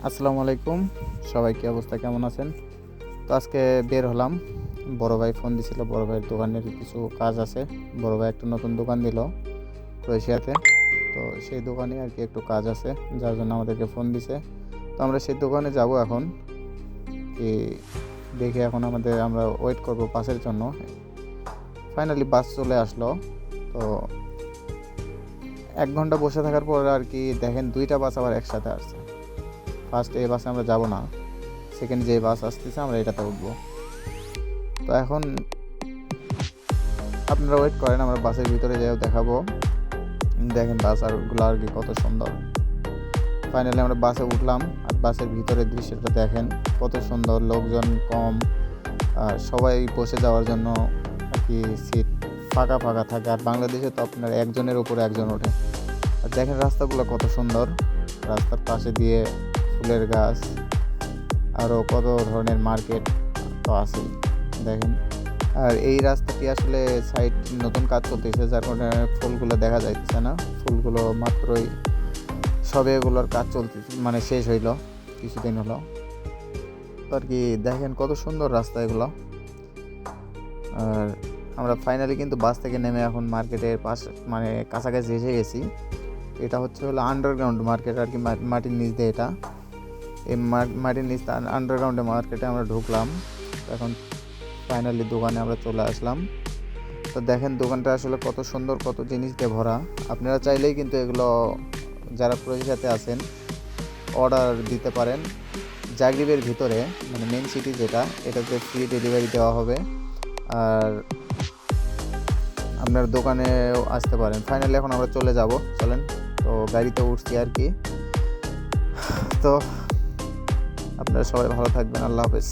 আসসালামু আলাইকুম। সবাই কি অবস্থা, কেমন আছেন? তো আজকে বের হলাম। বড় ভাই ফোন দিছিল, বড় ভাইয়ের দোকানের কিছু কাজ আছে। বড় ভাই একটা নতুন দোকান দিল ক্রোয়েশিয়াতে। তো সেই দোকানে আর কি একটু কাজ আছে, যার জন্য আমাদেরকে ফোন দিছে। তো আমরা সেই দোকানে যাব এখন। কি দেখে এখন আমরা ওয়েট করব বাসের জন্য। ফাইনালি বাস চলে আসলো। তো 1 ঘন্টা বসে থাকার পর আর কি দেখেন 2টা বাস আবার একসাথে আসছে। ফার্স্ট এই বাসে আমরা যাব না, সেকেন্ড যে বাস আসতেছে আমরা এটাতে উঠবো। তো এখন আপনারা ওয়েট করেন, আমরা বাসের ভিতরে যেও দেখাবো। দেখেন বাস আরগুলো আর কি কত সুন্দর। ফাইনালি আমরা বাসে উঠলাম, আর বাসের ভিতরের দৃশ্যটা দেখেন কত সুন্দর, লোকজন কম, আর সবাই বসে যাওয়ার জন্য আর কি সিট ফাঁকা ফাঁকা থাকে। আর বাংলাদেশে তো আপনার একজনের উপরে একজন ওঠে। আর দেখেন রাস্তাগুলো কত সুন্দর, রাস্তার পাশে দিয়ে ফুলের গাছ, আরও কত ধরনের মার্কেট তো আছেই দেখেন। আর এই রাস্তাটি আসলে সাইড নতুন কাজ চলতেছে, যার কারণে ফুলগুলো দেখা যাচ্ছে না। ফুলগুলো মাত্রই সবে এগুলোর কাজ চলতেছে, মানে শেষ হইলো, কিছুদিন হলো। তো আর কি দেখেন কত সুন্দর রাস্তা এগুলো। আর আমরা ফাইনালি কিন্তু বাস থেকে নেমে এখন মার্কেটের পাশে মানে কাছাকাছি এসে গেছি। এটা হলো আন্ডারগ্রাউন্ড মার্কেট আর কি, মাটির নিচ দিয়ে এটা। এই মাটির নিচ আন্ডারগ্রাউন্ডে মার্কেটে আমরা ঢুকলাম। এখন ফাইনালি দোকানে আমরা চলে আসলাম। তো দেখেন দোকানটা আসলে কত সুন্দর, কত জিনিস দিয়ে ভরা। আপনারা চাইলেই কিন্তু এগুলো যারা ক্রোয়েশিয়াতে আছেন অর্ডার দিতে পারেন। জাগরিবের ভিতরে মানে মেন সিটি যেটা, এটাতে ফ্রি ডেলিভারি দেওয়া হবে। আর আপনার দোকানেও আসতে পারেন। ফাইনালি এখন আমরা চলে যাব, চলেন। তো গাড়িতে উঠছি আর কি। তো আপনারা সবাই ভালো থাকবেন, আল্লাহ হাফেজ।